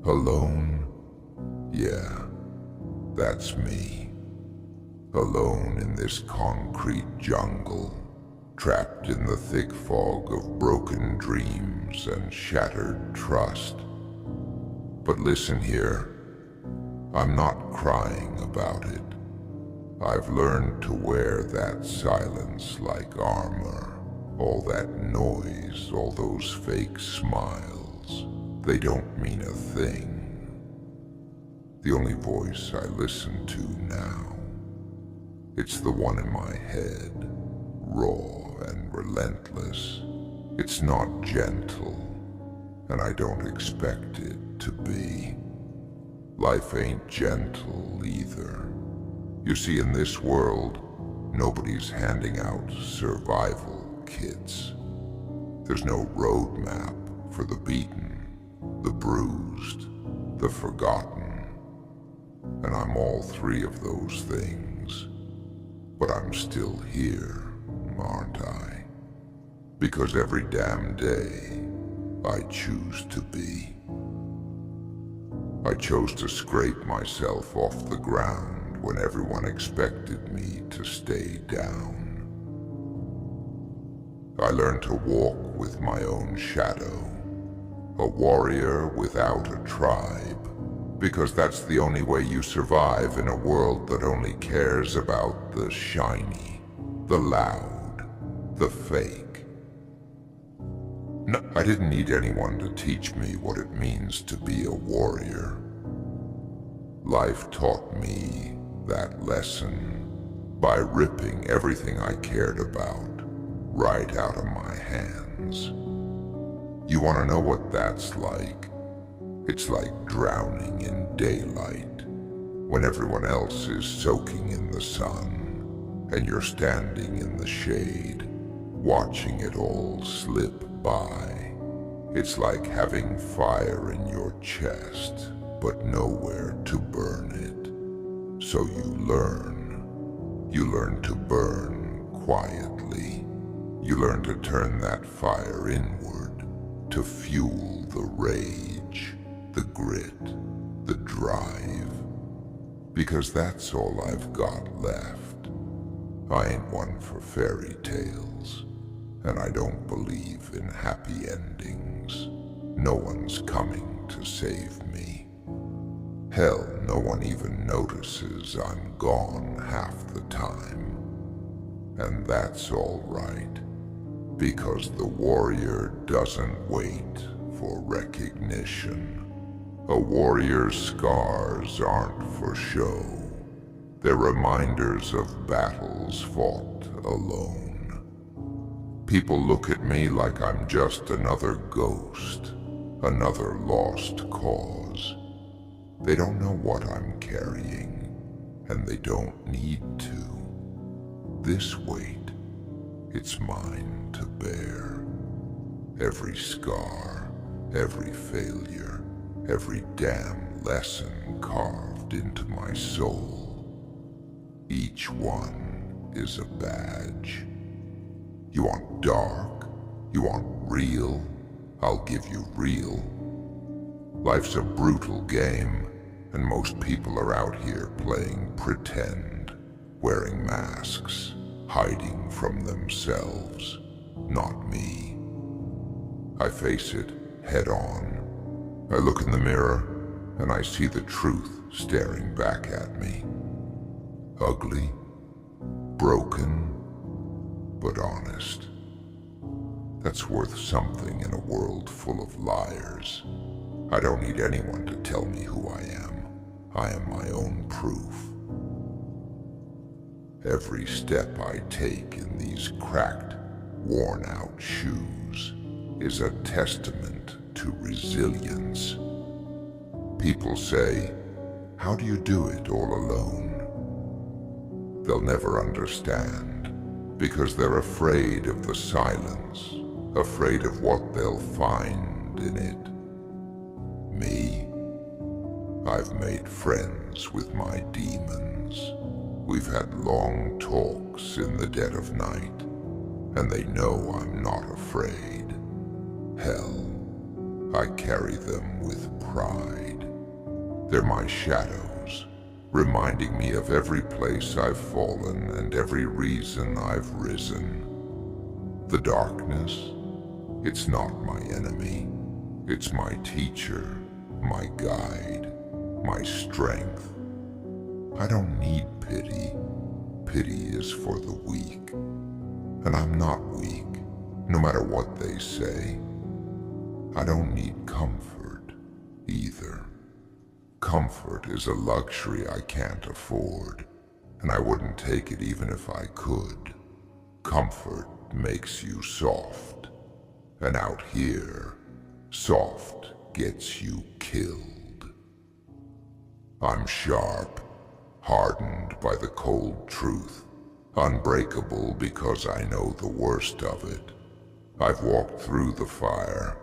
Alone? Yeah, that's me. Alone in this concrete jungle, trapped in the thick fog of broken dreams and shattered trust. But listen here, I'm not crying about it. I've learned to wear that silence like armor. All that noise, all those fake smiles, they don't mean a thing. The only voice I listen to now, it's the one in my head, raw and relentless. It's not gentle, and I don't expect it to be. Life ain't gentle either. You see, in this world, nobody's handing out survival kits. There's no roadmap for the beaten, the bruised, the forgotten. And I'm all three of those things. But I'm still here, aren't I? Because every damn day, I choose to be. I chose to scrape myself off the ground when everyone expected me to stay down. I learned to walk with my own shadow, a warrior without a tribe, because that's the only way you survive in a world that only cares about the shiny, the loud, the fake. No, I didn't need anyone to teach me what it means to be a warrior. Life taught me that lesson by ripping everything I cared about right out of my hands. You want to know what that's like? It's like drowning in daylight when everyone else is soaking in the sun and you're standing in the shade, watching it all slip by. It's like having fire in your chest, but nowhere to burn it. So you learn. You learn to burn quietly. You learn to turn that fire inward, to fuel the rage, the grit, the drive. Because that's all I've got left. I ain't one for fairy tales, and I don't believe in happy endings. No one's coming to save me. Hell, no one even notices I'm gone half the time. And that's all right, because the warrior doesn't wait for recognition. A warrior's scars aren't for show. They're reminders of battles fought alone. People look at me like I'm just another ghost, another lost cause. They don't know what I'm carrying, and they don't need to. This weight, it's mine to bear. Every scar, every failure, every damn lesson carved into my soul. Each one is a badge. You want dark? You want real? I'll give you real. Life's a brutal game, and most people are out here playing pretend, wearing masks, hiding from themselves. Not me. I face it head on. I look in the mirror, and I see the truth staring back at me. Ugly, broken, but honest. That's worth something in a world full of liars. I don't need anyone to tell me who I am. I am my own proof. Every step I take in these cracked, worn-out shoes is a testament to resilience. People say, "How do you do it all alone?" They'll never understand, because they're afraid of the silence, afraid of what they'll find in it. Me? I've made friends with my demons. We've had long talks in the dead of night, and they know I'm not afraid. Hell, I carry them with pride. They're my shadows, reminding me of every place I've fallen and every reason I've risen. The darkness, it's not my enemy. It's my teacher, my guide, my strength. I don't need pity. Pity is for the weak. And I'm not weak, no matter what they say. I don't need comfort, either. Comfort is a luxury I can't afford, and I wouldn't take it even if I could. Comfort makes you soft, and out here, soft gets you killed. I'm sharp, hardened by the cold truth, unbreakable because I know the worst of it. I've walked through the fire,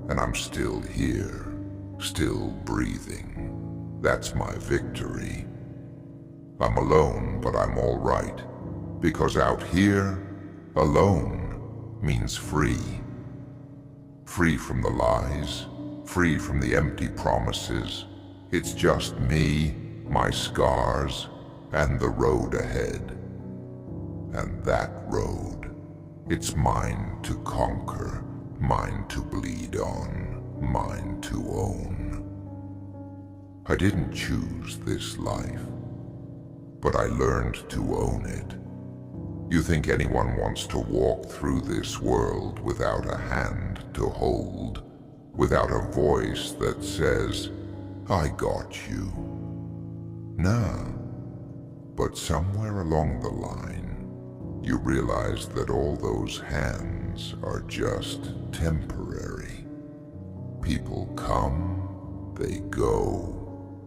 and I'm still here, still breathing. That's my victory. I'm alone, but I'm all right, because out here, alone means free. Free from the lies, free from the empty promises. It's just me, my scars, and the road ahead. And that road, it's mine to conquer, mine to bleed on, mine to own. I didn't choose this life, but I learned to own it. You think anyone wants to walk through this world without a hand to hold, without a voice that says, I got you? Nah, but somewhere along the line, you realize that all those hands are just temporary. People come, they go,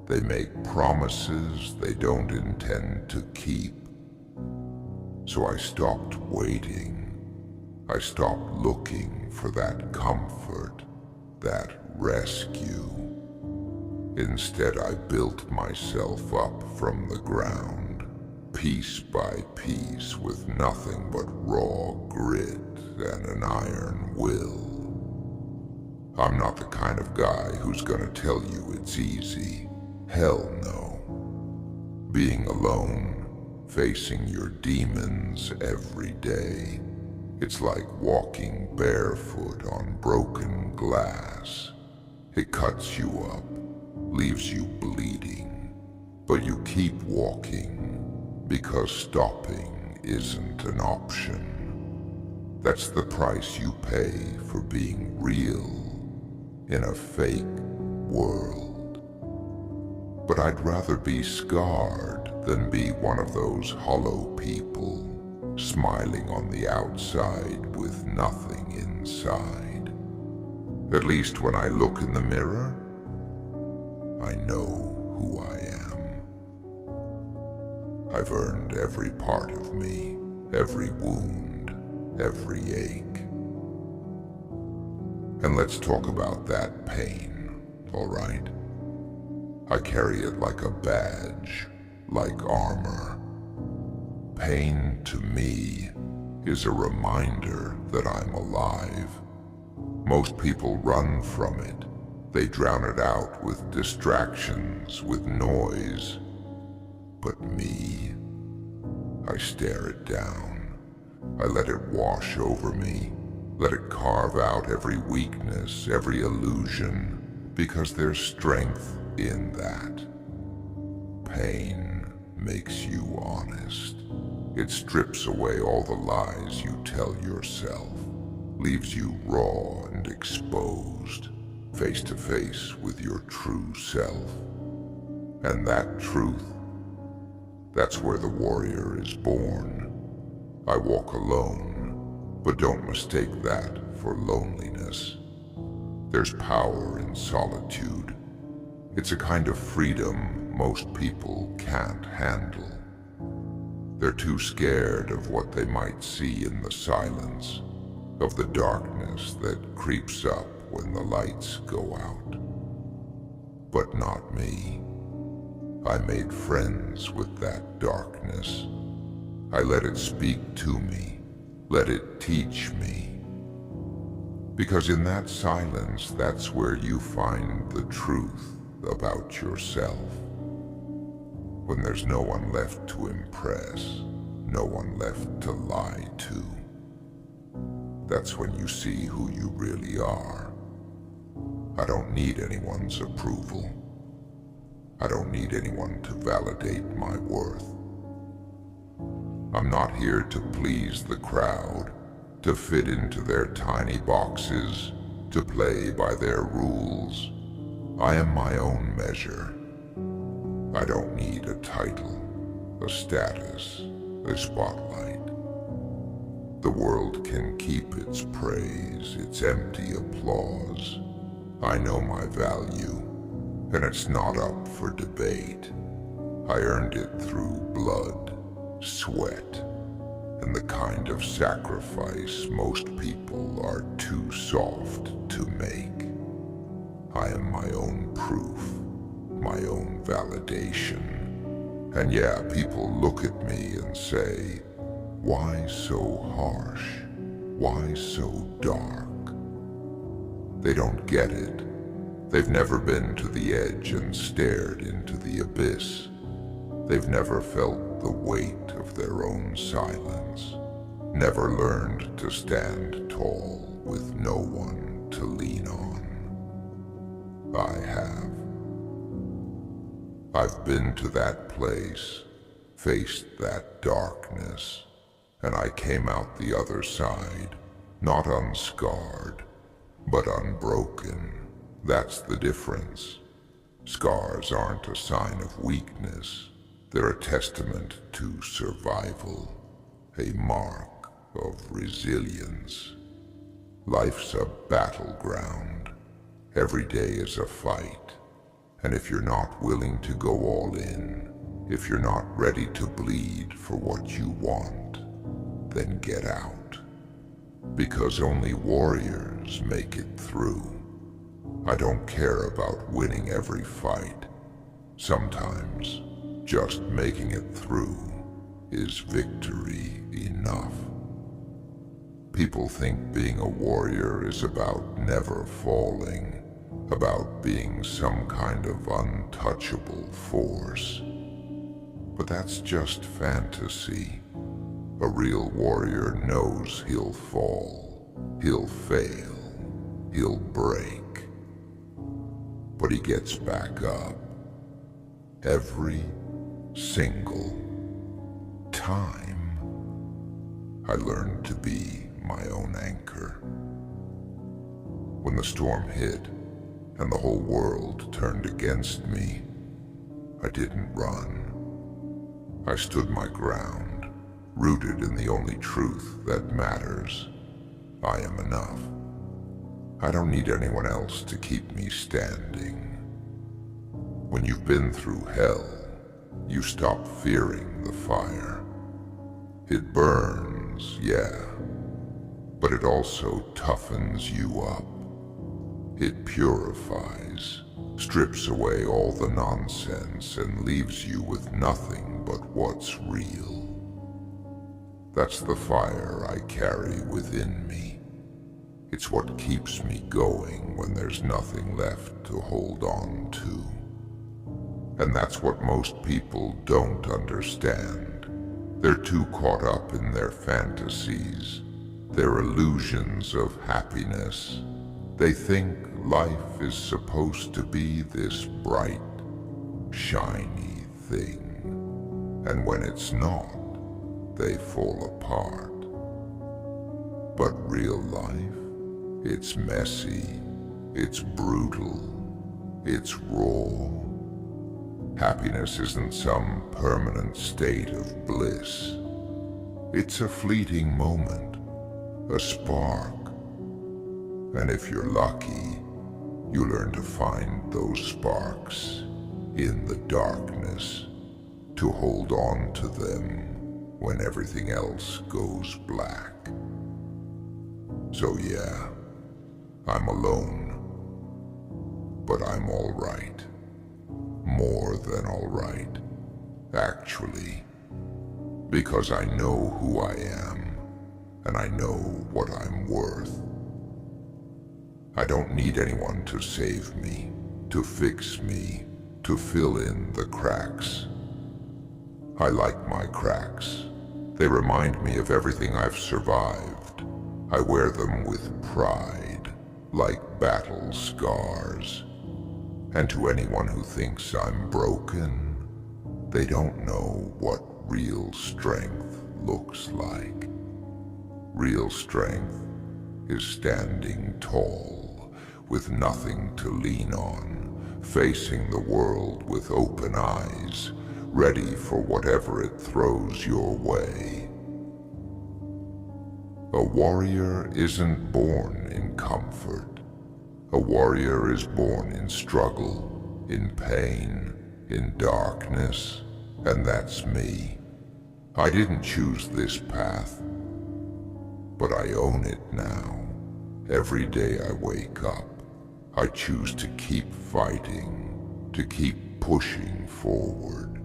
they make promises they don't intend to keep. So I stopped waiting. I stopped looking for that comfort, that rescue. Instead, I built myself up from the ground, piece by piece, with nothing but raw grit and an iron will. I'm not the kind of guy who's gonna tell you it's easy. Hell no. Being alone, facing your demons every day, it's like walking barefoot on broken glass. It cuts you up, leaves you bleeding, but you keep walking because stopping isn't an option. That's the price you pay for being real in a fake world. But I'd rather be scarred than be one of those hollow people, smiling on the outside with nothing inside. At least when I look in the mirror, I know who I am. I've earned every part of me, every wound, every ache. And let's talk about that pain, all right? I carry it like a badge, like armor. Pain, to me, is a reminder that I'm alive. Most people run from it. They drown it out with distractions, with noise. But me, I stare it down. I let it wash over me. Let it carve out every weakness, every illusion, because there's strength in that. Pain makes you honest. It strips away all the lies you tell yourself, leaves you raw and exposed, face to face with your true self. And that truth, that's where the warrior is born. I walk alone, but don't mistake that for loneliness. There's power in solitude. It's a kind of freedom most people can't handle. They're too scared of what they might see in the silence, of the darkness that creeps up when the lights go out. But not me. I made friends with that darkness. I let it speak to me, let it teach me. Because in that silence, that's where you find the truth about yourself. When there's no one left to impress, no one left to lie to, that's when you see who you really are. I don't need anyone's approval. I don't need anyone to validate my worth. I'm not here to please the crowd, to fit into their tiny boxes, to play by their rules. I am my own measure. I don't need a title, a status, a spotlight. The world can keep its praise, its empty applause. I know my value, and it's not up for debate. I earned it through blood, sweat, and the kind of sacrifice most people are too soft to make. I am my own proof, my own validation. And yeah, people look at me and say, why so harsh? Why so dark? They don't get it. They've never been to the edge and stared into the abyss. They've never felt the weight of their own silence, never learned to stand tall with no one to lean on. I have. I've been to that place, faced that darkness, and I came out the other side, not unscarred, but unbroken. That's the difference. Scars aren't a sign of weakness. They're a testament to survival, a mark of resilience. Life's a battleground. Every day is a fight. And if you're not willing to go all in, if you're not ready to bleed for what you want, then get out. Because only warriors make it through. I don't care about winning every fight. Sometimes, just making it through is victory enough. People think being a warrior is about never falling, about being some kind of untouchable force. But that's just fantasy. A real warrior knows he'll fall, he'll fail, he'll break. But he gets back up. Every single time. I learned to be my own anchor. When the storm hit and the whole world turned against me, I didn't run. I stood my ground, rooted in the only truth that matters. I am enough. I don't need anyone else to keep me standing. When you've been through hell, you stop fearing the fire. It burns, yeah, but it also toughens you up. It purifies, strips away all the nonsense and leaves you with nothing but what's real. That's the fire I carry within me. It's what keeps me going when there's nothing left to hold on to. And that's what most people don't understand. They're too caught up in their fantasies, their illusions of happiness. They think life is supposed to be this bright, shiny thing. And when it's not, they fall apart. But real life, it's messy, it's brutal, it's raw. Happiness isn't some permanent state of bliss. It's a fleeting moment, a spark. And if you're lucky, you learn to find those sparks in the darkness, to hold on to them when everything else goes black. So yeah, I'm alone, but I'm all right. More than all right, actually, because I know who I am, and I know what I'm worth. I don't need anyone to save me, to fix me, to fill in the cracks. I like my cracks. They remind me of everything I've survived. I wear them with pride, like battle scars. And to anyone who thinks I'm broken, they don't know what real strength looks like. Real strength is standing tall, with nothing to lean on, facing the world with open eyes, ready for whatever it throws your way. A warrior isn't born in comfort. A warrior is born in struggle, in pain, in darkness, and that's me. I didn't choose this path, but I own it now. Every day I wake up, I choose to keep fighting, to keep pushing forward,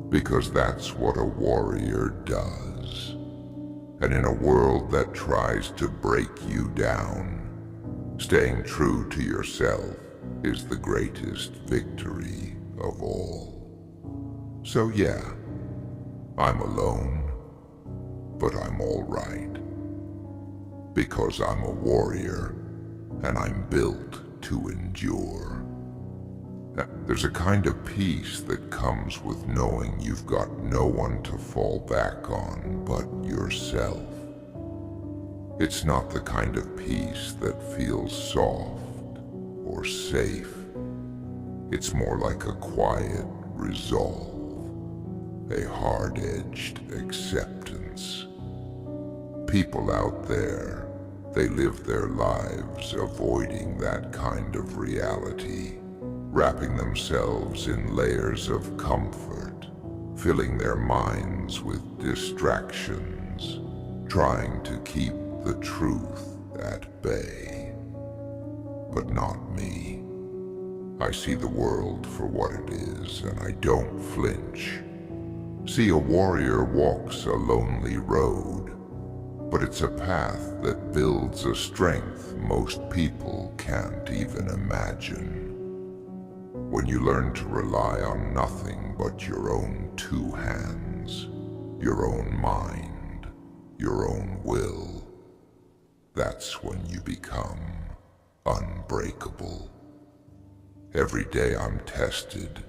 because that's what a warrior does. And in a world that tries to break you down, staying true to yourself is the greatest victory of all. So yeah, I'm alone, but I'm all right. Because I'm a warrior, and I'm built to endure. There's a kind of peace that comes with knowing you've got no one to fall back on but yourself. It's not the kind of peace that feels soft or safe. It's more like a quiet resolve, a hard-edged acceptance. People out there, they live their lives avoiding that kind of reality, wrapping themselves in layers of comfort, filling their minds with distractions, trying to keep the truth at bay. But not me. I see the world for what it is, and I don't flinch. See, a warrior walks a lonely road, but it's a path that builds a strength most people can't even imagine. When you learn to rely on nothing but your own two hands, your own mind, your own will, that's when you become unbreakable. Every day I'm tested.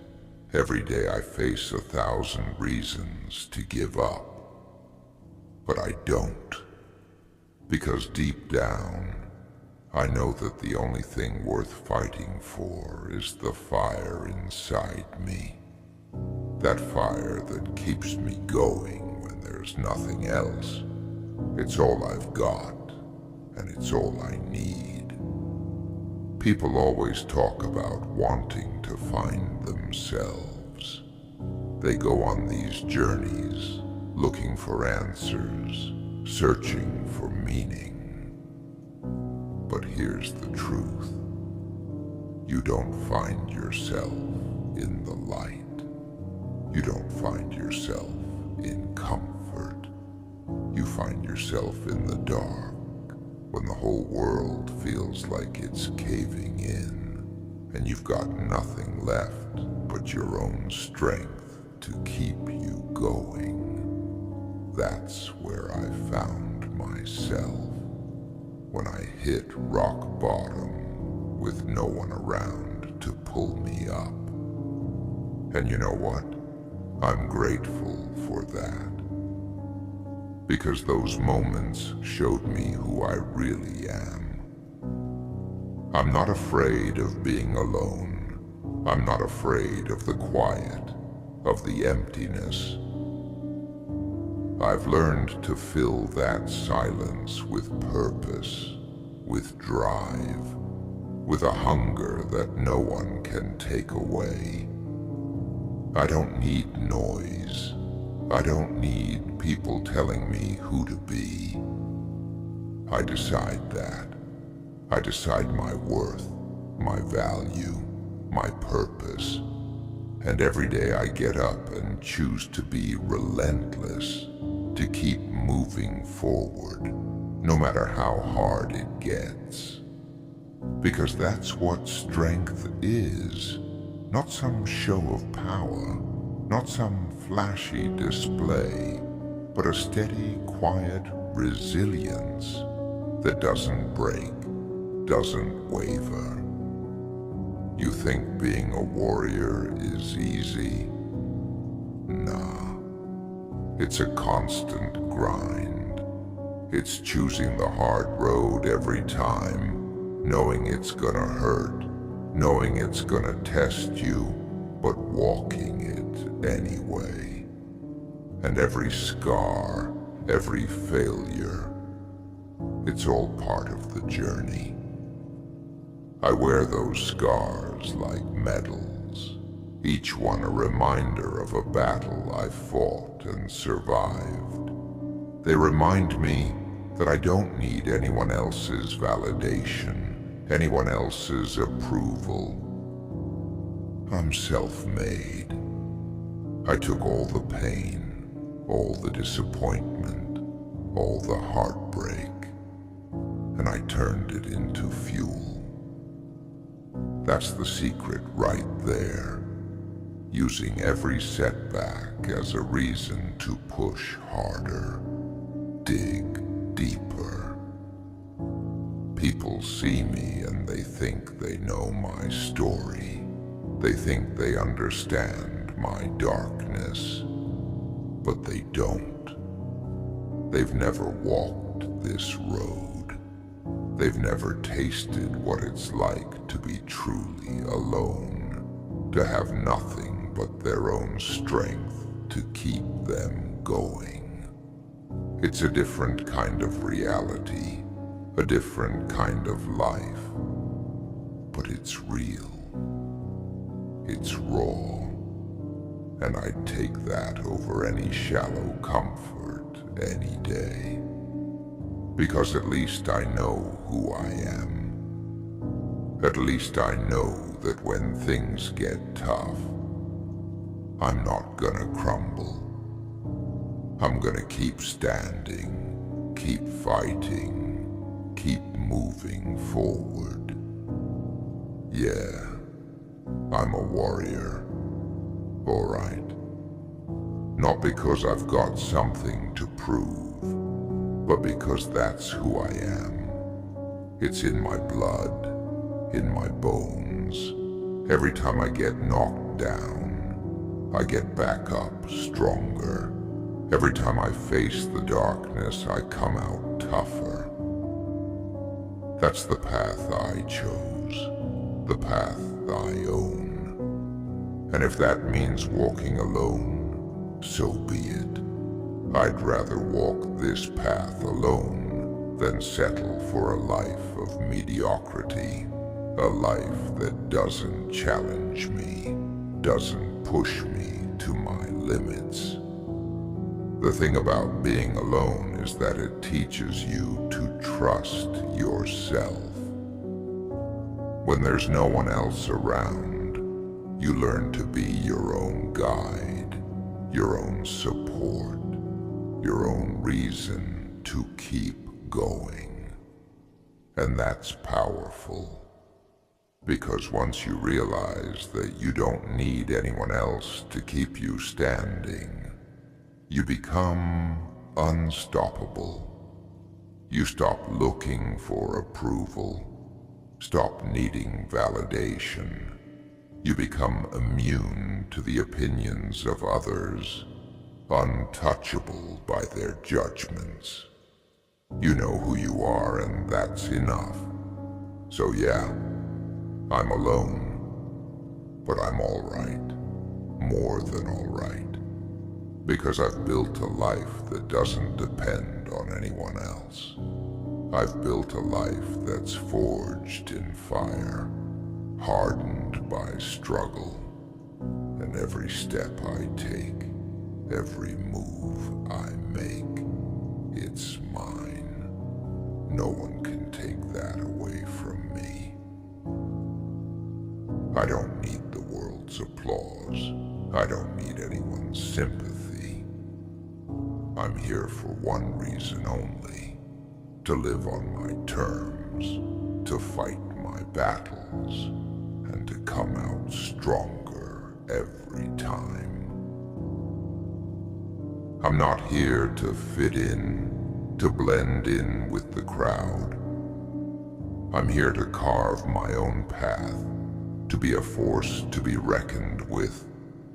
Every day I face 1,000 reasons to give up. But I don't. Because deep down, I know that the only thing worth fighting for is the fire inside me. That fire that keeps me going when there's nothing else. It's all I've got, and it's all I need. People always talk about wanting to find themselves. They go on these journeys, looking for answers, searching for meaning. But here's the truth. You don't find yourself in the light. You don't find yourself in comfort. You find yourself in the dark, when the whole world feels like it's caving in, and you've got nothing left but your own strength to keep you going. That's where I found myself, when I hit rock bottom with no one around to pull me up. And you know what? I'm grateful for that. Because those moments showed me who I really am. I'm not afraid of being alone. I'm not afraid of the quiet, of the emptiness. I've learned to fill that silence with purpose, with drive, with a hunger that no one can take away. I don't need noise. I don't need people telling me who to be. I decide that. I decide my worth, my value, my purpose. And every day I get up and choose to be relentless, to keep moving forward, no matter how hard it gets. Because that's what strength is. Not some show of power, not some flashy display, but a steady, quiet resilience that doesn't break, doesn't waver. You think being a warrior is easy? Nah. It's a constant grind. It's choosing the hard road every time, knowing it's gonna hurt, knowing it's gonna test you, but walking it anyway. And every scar, every failure, it's all part of the journey. I wear those scars like medals, each one a reminder of a battle I fought and survived. They remind me that I don't need anyone else's validation, anyone else's approval. I'm self-made. I took all the pain, all the disappointment, all the heartbreak, and I turned it into fuel. That's the secret right there. Using every setback as a reason to push harder, dig deeper. People see me and they think they know my story. They think they understand my darkness, but they don't. They've never walked this road. They've never tasted what it's like to be truly alone, to have nothing but their own strength to keep them going. It's a different kind of reality, a different kind of life, but it's real. It's raw, and I'd take that over any shallow comfort any day. Because at least I know who I am. At least I know that when things get tough, I'm not gonna crumble. I'm gonna keep standing, keep fighting, keep moving forward. Yeah, I'm a warrior, all right. Not because I've got something to prove, but because that's who I am. It's in my blood, in my bones. Every time I get knocked down, I get back up stronger. Every time I face the darkness, I come out tougher. That's the path I chose, the path I own. And if that means walking alone, so be it. I'd rather walk this path alone than settle for a life of mediocrity, a life that doesn't challenge me, doesn't push me to my limits. The thing about being alone is that it teaches you to trust yourself. When there's no one else around, you learn to be your own guide, your own support, your own reason to keep going. And that's powerful, because once you realize that you don't need anyone else to keep you standing, you become unstoppable. You stop looking for approval, stop needing validation. You become immune to the opinions of others, untouchable by their judgments. You know who you are, and that's enough. So yeah, I'm alone, but I'm all right, more than all right, because I've built a life that doesn't depend on anyone else. I've built a life that's forged in fire, hardened by struggle, and every step I take, every move I make, it's mine. No one can take that away from me. I don't need the world's applause. I don't need anyone's sympathy. I'm here for one reason only: to live on my terms, to fight my battles and to come out stronger every time. I'm not here to fit in, to blend in with the crowd. I'm here to carve my own path, to be a force to be reckoned with.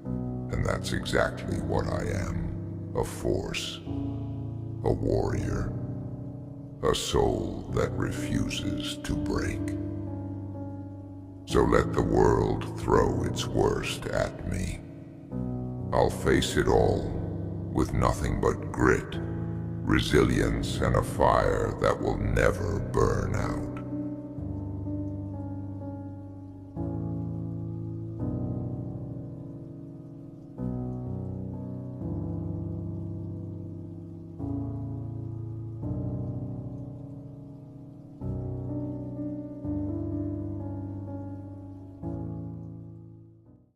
And that's exactly what I am, a force, a warrior, a soul that refuses to break. So let the world throw its worst at me. I'll face it all with nothing but grit, resilience, and a fire that will never burn out.